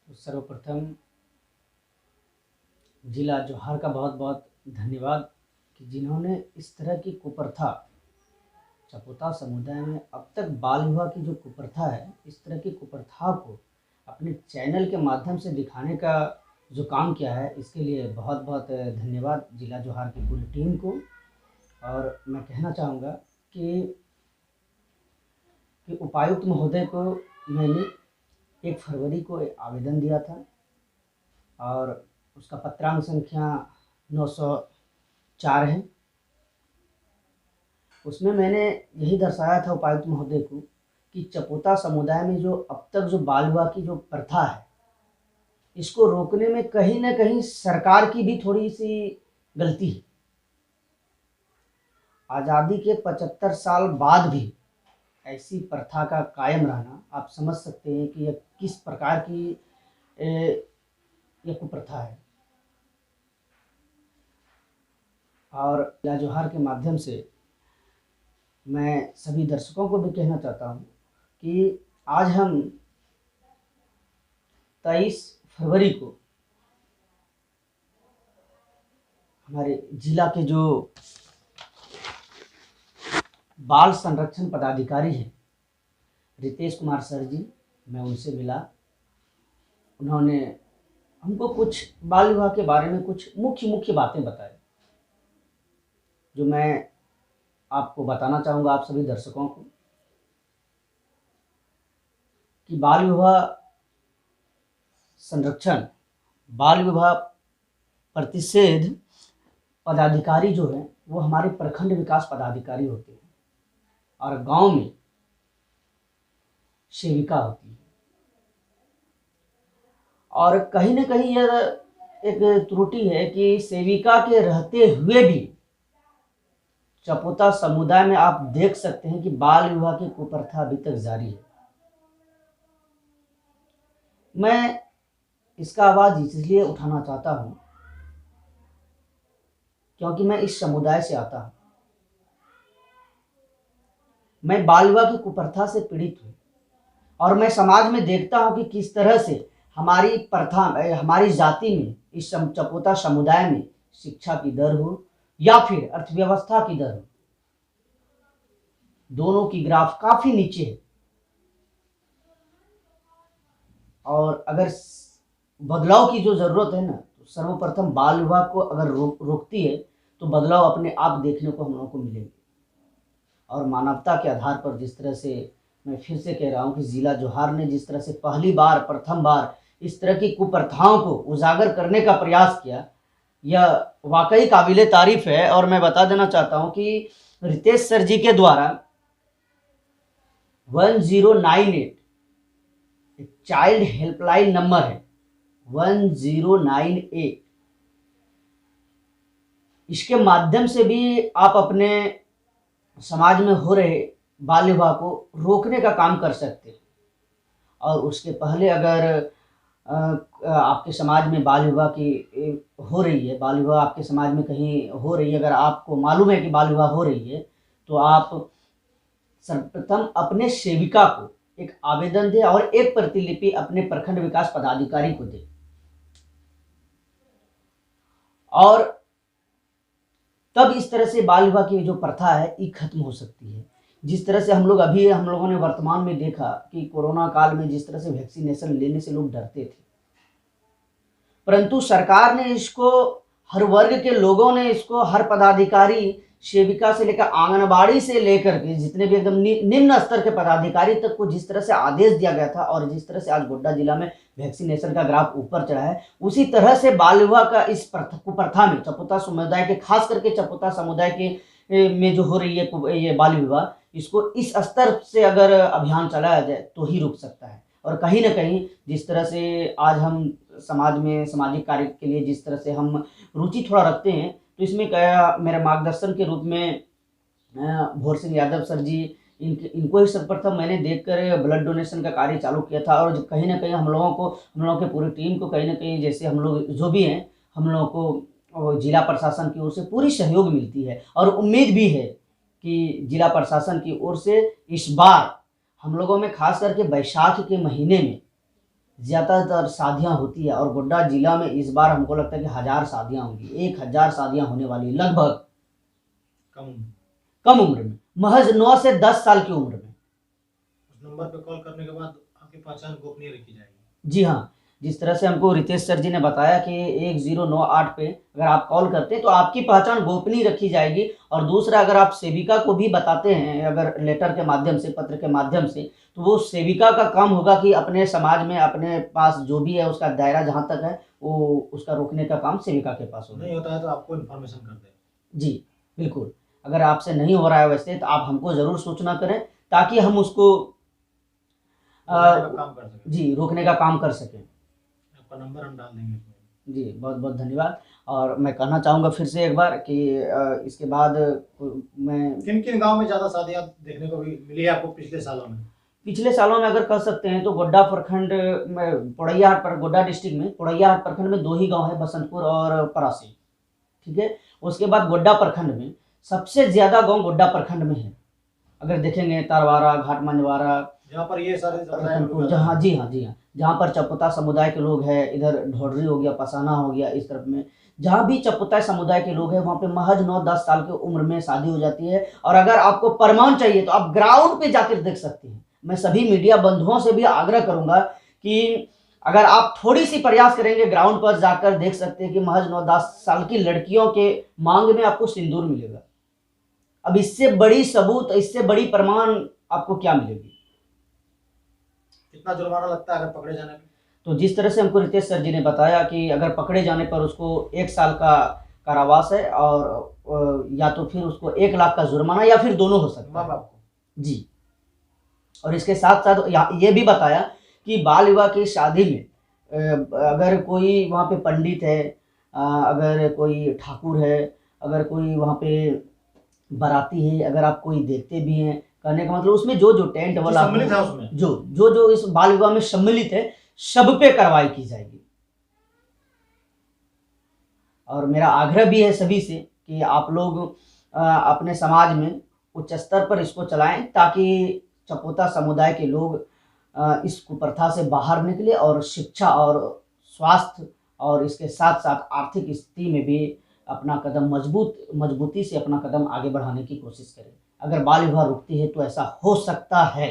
तो सर्वप्रथम जिला जोहार का बहुत बहुत धन्यवाद कि जिन्होंने इस तरह की कुप्रथा चपोता समुदाय में अब तक बाल विवाह की जो कुप्रथा है, इस तरह की कुप्रथा को अपने चैनल के माध्यम से दिखाने का जो काम किया है, इसके लिए बहुत बहुत धन्यवाद जिला जोहार की पूरी टीम को। और मैं कहना चाहूँगा कि उपायुक्त महोदय को मैंने 1 फरवरी को आवेदन दिया था और उसका पत्रांक संख्या 904 है। उसमें मैंने यही दर्शाया था उपायुक्त महोदय को कि चपोता समुदाय में जो अब तक जो बाल विवाह की जो प्रथा है, इसको रोकने में कहीं ना कहीं सरकार की भी थोड़ी सी गलती है। आज़ादी के 75 साल बाद भी ऐसी प्रथा का कायम रहना, आप समझ सकते हैं कि यह किस प्रकार की यह कुप्रथा है। और जिला जोहार के माध्यम से मैं सभी दर्शकों को भी कहना चाहता हूँ कि आज हम 23 फरवरी को हमारे जिला के जो बाल संरक्षण पदाधिकारी हैं रितेश कुमार सर जी, मैं उनसे मिला। उन्होंने हमको कुछ बाल विवाह के बारे में कुछ मुख्य बातें बताई, जो मैं आपको बताना चाहूँगा आप सभी दर्शकों को कि बाल विवाह संरक्षण, बाल विवाह प्रतिषेध पदाधिकारी जो है वो हमारे प्रखंड विकास पदाधिकारी होते हैं और गांव में सेविका होती है। और कहीं न कहीं यह एक त्रुटि है कि सेविका के रहते हुए भी चपोता समुदाय में आप देख सकते हैं कि बाल विवाह की कुप्रथा अभी तक जारी है। मैं इसका आवाज इसलिए उठाना चाहता हूं क्योंकि मैं इस समुदाय से आता हूं। मैं बाल विवाह की कुप्रथा से पीड़ित हूं और मैं समाज में देखता हूं कि किस तरह से हमारी प्रथा, हमारी जाति में, इस चपोता समुदाय में शिक्षा की दर हो या फिर अर्थव्यवस्था की दर हो, दोनों की ग्राफ काफी नीचे है। और अगर बदलाव की जो जरूरत है ना, तो सर्वप्रथम बाल विवाह को अगर रोकती है तो बदलाव अपने आप देखने को हम लोगों को मिलेंगे। और मानवता के आधार पर जिस तरह से मैं फिर से कह रहा हूं कि जिला जोहार ने जिस तरह से प्रथम बार इस तरह की कुप्रथाओं को उजागर करने का प्रयास किया, यह वाकई काबिले तारीफ है। और मैं बता देना चाहता हूं कि रितेश सर जी के द्वारा 1098 चाइल्ड हेल्पलाइन नंबर है, 1098, इसके माध्यम से भी आप अपने समाज में हो रहे बाल विवाह को रोकने का काम कर सकते हैं। और उसके पहले अगर आपके समाज में बाल विवाह की हो रही है, बाल विवाह आपके समाज में कहीं हो रही है, अगर आपको मालूम है कि बाल विवाह हो रही है, तो आप सर्वप्रथम अपने सेविका को एक आवेदन दें और एक प्रतिलिपि अपने प्रखंड विकास पदाधिकारी को दें। और तब इस तरह से बाल विवाह की जो प्रथा है ये खत्म हो सकती है। जिस तरह से हम लोगों ने वर्तमान में देखा कि कोरोना काल में जिस तरह से वैक्सीनेशन लेने से लोग डरते थे, परंतु सरकार ने इसको, हर वर्ग के लोगों ने इसको, हर पदाधिकारी, सेविका से लेकर आंगनबाड़ी से लेकर के जितने भी एकदम निम्न स्तर के पदाधिकारी तक को जिस तरह से आदेश दिया गया था और जिस तरह से आज गोड्डा जिला में वैक्सीनेशन का ग्राफ ऊपर चढ़ा है, उसी तरह से बाल विवाह का इस कुप्रथा में चपोता समुदाय के, खास करके चपोता समुदाय के में जो हो रही है ये बाल विवाह, इसको इस स्तर से अगर अभियान चलाया जाए तो ही रुक सकता है। और कहीं ना कहीं जिस तरह से आज हम समाज में सामाजिक कार्य के लिए जिस तरह से हम रुचि थोड़ा रखते हैं, तो इसमें क्या मेरे मार्गदर्शन के रूप में भोर सिंह यादव सर जी, इनको ही सर्वप्रथम मैंने देखकर ब्लड डोनेशन का कार्य चालू किया था। और कहीं ना कहीं हम लोगों की पूरी टीम को कहीं ना कहीं, जैसे हम लोग जो भी हैं, हम लोगों को जिला प्रशासन की ओर से पूरी सहयोग मिलती है और उम्मीद भी है कि जिला प्रशासन की ओर से इस बार हम लोगों में खास करके बैसाख के महीने में ज़्यादातर शादियां होती है, और गोड्डा जिला में इस बार हमको लगता है कि 1000 शादियां होंगी, 1000 शादियां होने वाली लगभग, कम कम उम्र में, महज 9 से 10 साल की उम्र में। उस नंबर पे कॉल करने के बाद आपकी पहचान गोपनीय रखी जाएगी। जी हाँ, जिस तरह से हमको रितेश सर जी ने बताया कि 1098 पे अगर आप कॉल करते हैं तो आपकी पहचान गोपनीय रखी जाएगी। और दूसरा, अगर आप सेविका को भी बताते हैं, अगर लेटर के माध्यम से, पत्र के माध्यम से, तो वो सेविका का काम होगा कि अपने समाज में, अपने पास जो भी है उसका दायरा जहाँ तक है, वो उसका रोकने का काम सेविका के पास होगा। नहीं होता है तो आपको इन्फॉर्मेशन कर दे। जी, बिल्कुल। अगर आपसे नहीं हो रहा है वैसे, तो आप हमको ज़रूर सूचना करें, ताकि हम उसको रोकने का काम कर सकें। जी, रोकने का काम कर सकें। आपका नंबर हम डाल देंगे इसमें। जी, बहुत बहुत धन्यवाद। और मैं कहना चाहूँगा फिर से एक बार कि इसके बाद मैं किन किन गांव में ज़्यादा शादियां देखने को भी मिली है आपको पिछले सालों में? पिछले सालों में अगर कह सकते हैं तो गोड्डा प्रखंड में, पोड़ैयाहाट पर, गोड्डा डिस्ट्रिक्ट में पोड़ैयाहाट प्रखंड में 2 ही गांव है, बसंतपुर और परासी, ठीक है। उसके बाद गोड्डा प्रखंड में सबसे ज़्यादा गांव गोड्डा प्रखंड में है। अगर देखेंगे तारवारा, घाट मंझवारा, जहाँ पर ये सारे रतनपुर, जहाँ, जी हाँ, जी हाँ, जहाँ पर चपुता समुदाय के लोग हैं, इधर ढोडरी हो गया, पसाना हो गया, इस तरफ में जहाँ भी चपुता समुदाय के लोग हैं, वहाँ पे महज 9-10 साल की उम्र में शादी हो जाती है। और अगर आपको प्रमाण चाहिए तो आप ग्राउंड पे जाकर देख सकते हैं। मैं सभी मीडिया बंधुओं से भी आग्रह करूंगा कि अगर आप थोड़ी सी प्रयास करेंगे, ग्राउंड पर जाकर देख सकते हैं कि महज 9-10 साल की लड़कियों के मांग में आपको सिंदूर मिलेगा। अब इससे बड़ी सबूत, इससे बड़ी प्रमाण आपको क्या मिलेगी? कितना जुर्माना लगता है अगर पकड़े जाने पे? तो जिस तरह से हमको रितेश सर जी ने बताया कि अगर पकड़े जाने पर उसको 1 साल का कारावास है, और या तो फिर उसको 1 लाख का जुर्माना, या फिर दोनों हो सकता माँ है। बाप को। जी। और इसके साथ साथ ये भी बताया कि बाल विवाह की शादी में अगर कोई वहाँ पे पंडित है, अगर कोई ठाकुर है, अगर कोई वहाँ पे बाराती है, अगर आप कोई देखते भी हैं, कहने का मतलब उसमें जो जो टेंट जो वाला सम्मिलित है उसमें, जो इस बाल विवाह में सम्मिलित है, सब पे कार्रवाई की जाएगी। और मेरा आग्रह भी है सभी से कि आप लोग अपने समाज में उच्च स्तर पर इसको चलाएं, ताकि चपोता समुदाय के लोग इस कुप्रथा से बाहर निकले, और शिक्षा और स्वास्थ्य और इसके साथ साथ आर्थिक स्थिति में भी अपना कदम मजबूती से अपना कदम आगे बढ़ाने की कोशिश करें। अगर बाल विवाह रुकती है तो ऐसा हो सकता है